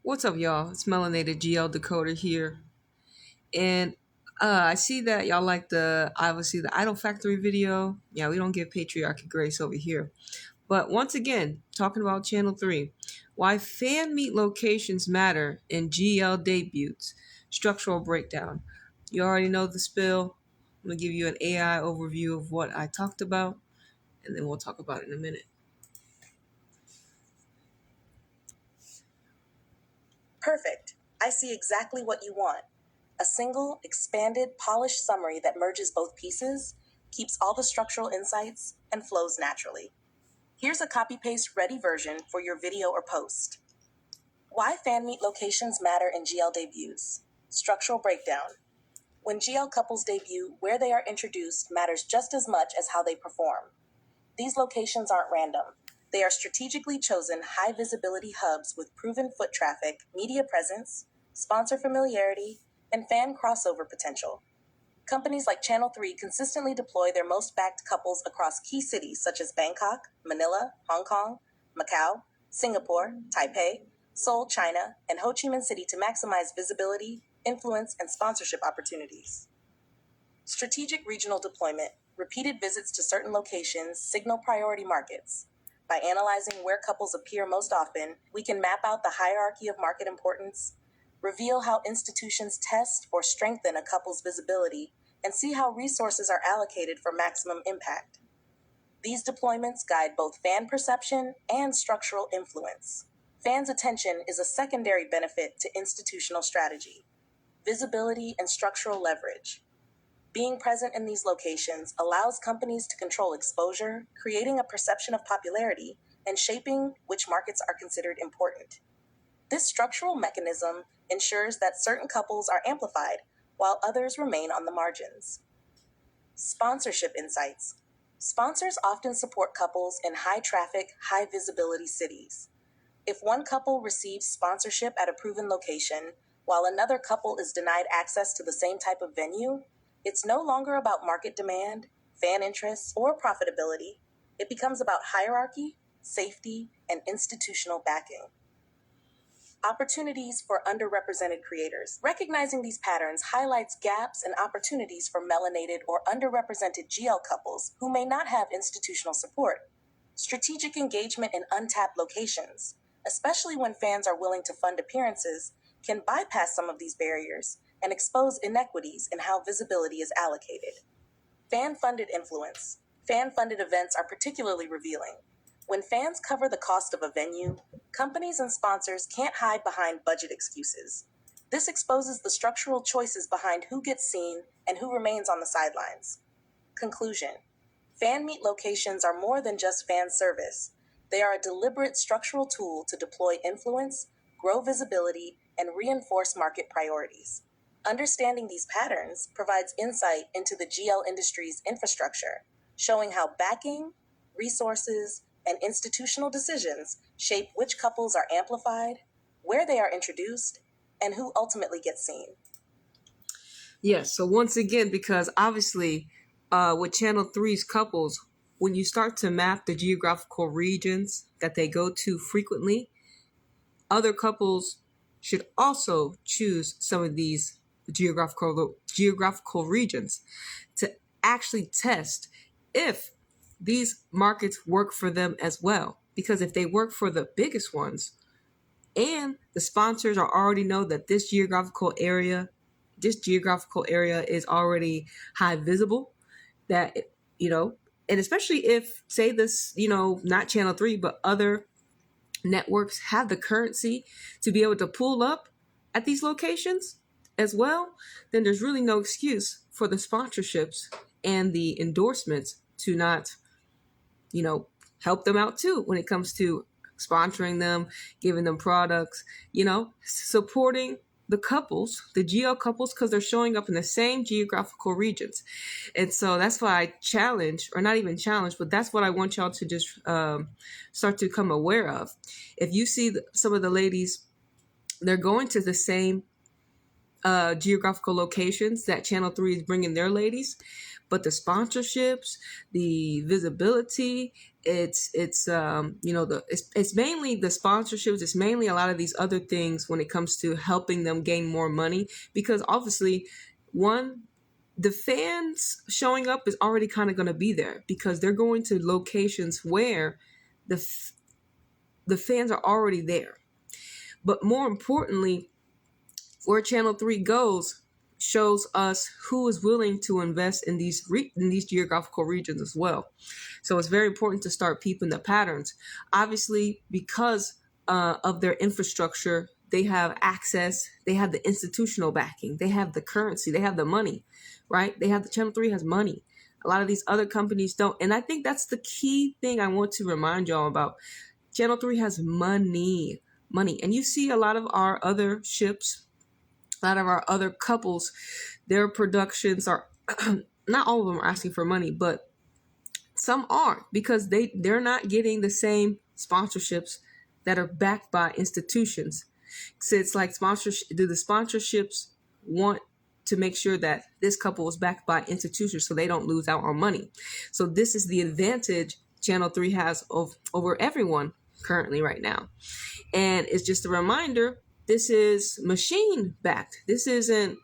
What's up, y'all? It's Melanated GL Decoder here. And I see that y'all like obviously the Idol Factory video. Yeah, we don't give patriarchy grace over here. But once again, talking about Channel 3, why fan meet locations matter in GL debuts, structural breakdown. You already know the spill. I'm going to give you an AI overview of what I talked about, and then we'll talk about it in a minute. Perfect. I see exactly what you want. A single, expanded, polished summary that merges both pieces, keeps all the structural insights, and flows naturally. Here's a copy-paste ready version for your video or post. Why fan meet locations matter in GL debuts. Structural breakdown. When GL couples debut, where they are introduced matters just as much as how they perform. These locations aren't random. They are strategically chosen high-visibility hubs with proven foot traffic, media presence, sponsor familiarity, and fan crossover potential. Companies like Channel 3 consistently deploy their most backed couples across key cities such as Bangkok, Manila, Hong Kong, Macau, Singapore, Taipei, Seoul, China, and Ho Chi Minh City to maximize visibility, influence, and sponsorship opportunities. Strategic regional deployment. Repeated visits to certain locations signal priority markets. By analyzing where couples appear most often, we can map out the hierarchy of market importance, reveal how institutions test or strengthen a couple's visibility, and see how resources are allocated for maximum impact. These deployments guide both fan perception and structural influence. Fans' attention is a secondary benefit to institutional strategy. Visibility and structural leverage. Being present in these locations allows companies to control exposure, creating a perception of popularity, and shaping which markets are considered important. This structural mechanism ensures that certain couples are amplified while others remain on the margins. Sponsorship insights. Sponsors often support couples in high-traffic, high-visibility cities. If one couple receives sponsorship at a proven location, while another couple is denied access to the same type of venue, it's no longer about market demand, fan interests, or profitability. It becomes about hierarchy, safety, and institutional backing. Opportunities for underrepresented creators. Recognizing these patterns highlights gaps and opportunities for melanated or underrepresented GL couples who may not have institutional support. Strategic engagement in untapped locations, especially when fans are willing to fund appearances, can bypass some of these barriers and expose inequities in how visibility is allocated. Fan-funded influence. Fan-funded events are particularly revealing. When fans cover the cost of a venue, companies and sponsors can't hide behind budget excuses. This exposes the structural choices behind who gets seen and who remains on the sidelines. Conclusion. Fan meet locations are more than just fan service. They are a deliberate structural tool to deploy influence, grow visibility, and reinforce market priorities. Understanding these patterns provides insight into the GL industry's infrastructure, showing how backing, resources, and institutional decisions shape which couples are amplified, where they are introduced, and who ultimately gets seen. Yes, so once again, because obviously with Channel 3's couples, when you start to map the geographical regions that they go to frequently, other couples should also choose some of these geographical regions to actually test if these markets work for them as well. Because if they work for the biggest ones and the sponsors already know that this geographical area is already high visible, that, and especially if, say this, not Channel 3, but other networks have the currency to be able to pull up at these locations as well, then there's really no excuse for the sponsorships and the endorsements to not, help them out too when it comes to sponsoring them, giving them products, supporting the couples, the GL couples, because they're showing up in the same geographical regions. And so that's why I challenge, or not even challenge, but that's what I want y'all to just start to become aware of. If you see some of the ladies, they're going to the same geographical locations that Channel 3 is bringing their ladies, but the sponsorships, the visibility, it's mainly the sponsorships. It's mainly a lot of these other things when it comes to helping them gain more money, because obviously, one, the fans showing up is already kind of going to be there because they're going to locations where the fans are already there. But more importantly, where Channel 3 goes shows us who is willing to invest in these geographical regions as well. So it's very important to start peeping the patterns. Obviously, because of their infrastructure, they have access, they have the institutional backing, they have the currency, they have the money, right? Channel 3 has money. A lot of these other companies don't. And I think that's the key thing I want to remind y'all about. Channel 3 has money. And you see a lot of our other ships, a lot of our other couples, their productions are, not all of them are asking for money, but some are, because they're not getting the same sponsorships that are backed by institutions. So it's like do the sponsorships want to make sure that this couple is backed by institutions so they don't lose out on money? So this is the advantage Channel 3 has over everyone currently right now. And it's just a reminder, this is machine backed. This isn't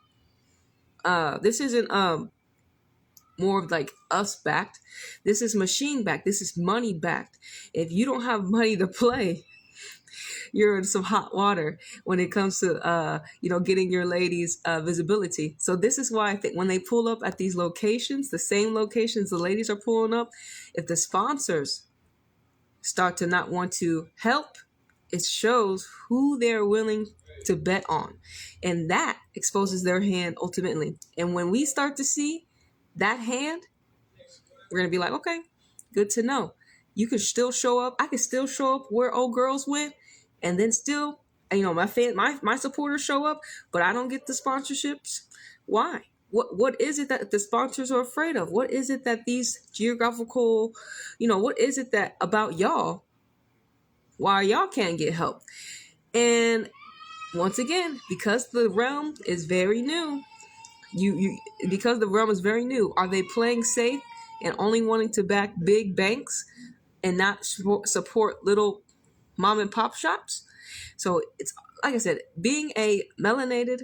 more of like us backed. This is machine backed. This is money backed. If you don't have money to play, you're in some hot water when it comes to getting your ladies visibility. So this is why I think when they pull up at these locations, the same locations the ladies are pulling up, if the sponsors start to not want to help, it shows who they're willing to bet on, and that exposes their hand ultimately. And when we start to see that hand, we're gonna be like, okay, good to know. You can still show up. I can still show up where old girls went, and then still, my supporters show up, but I don't get the sponsorships. Why? What is it that the sponsors are afraid of? What is it that these geographical, what is it that about y'all? Why y'all can't get help? And once again, because the realm is very new, because the realm is very new, are they playing safe and only wanting to back big banks and not support little mom and pop shops? So it's like I said, being a melanated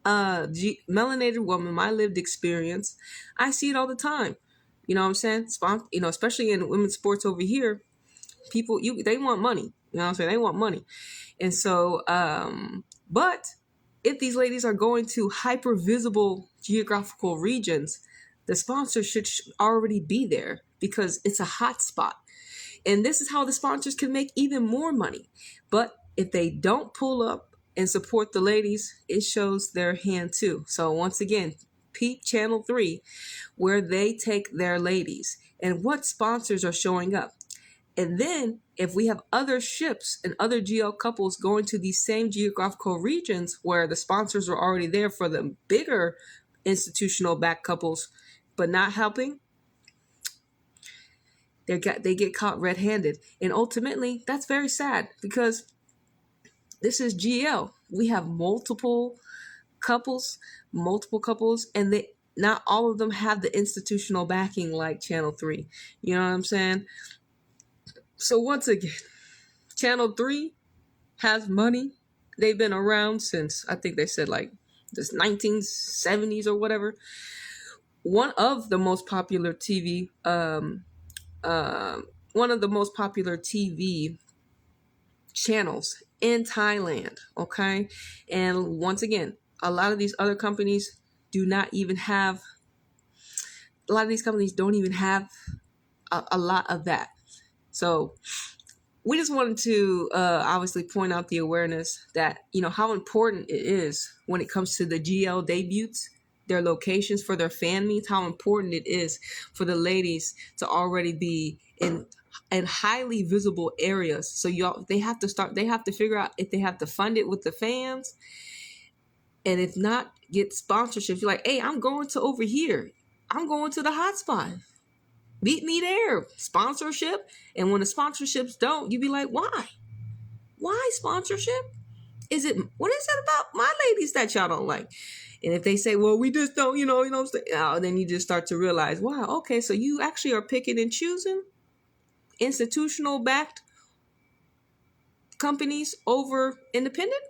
woman, my lived experience, I see it all the time. You know what I'm saying? Especially in women's sports over here, people, they want money. You know what I'm saying? They want money. And so, but if these ladies are going to hyper visible geographical regions, the sponsors should already be there because it's a hot spot. And this is how the sponsors can make even more money. But if they don't pull up and support the ladies, it shows their hand too. So once again, peep Channel 3, where they take their ladies and what sponsors are showing up. And then if we have other ships and other GL couples going to these same geographical regions where the sponsors are already there for the bigger institutional backed couples, but not helping, they get caught red-handed. And ultimately, that's very sad because this is GL. We have multiple couples, and not all of them have the institutional backing like Channel 3. You know what I'm saying? So once again, Channel 3 has money. They've been around since, I think they said like the 1970s or whatever. One of the most popular TV channels in Thailand, okay? And once again, a lot of these other companies don't even have a lot of that. So we just wanted to obviously point out the awareness that, how important it is when it comes to the GL debuts, their locations for their fan meets, how important it is for the ladies to already be in highly visible areas. So they have to figure out if they have to fund it with the fans, and if not, get sponsorships. You're like, hey, I'm going to over here. I'm going to the hot spot. Meet me there. Sponsorship. And when the sponsorships don't, you be like, why? Why sponsorship? What is it about my ladies that y'all don't like? And if they say, well, we just don't, then you just start to realize, wow, okay, so you actually are picking and choosing institutional backed companies over independent?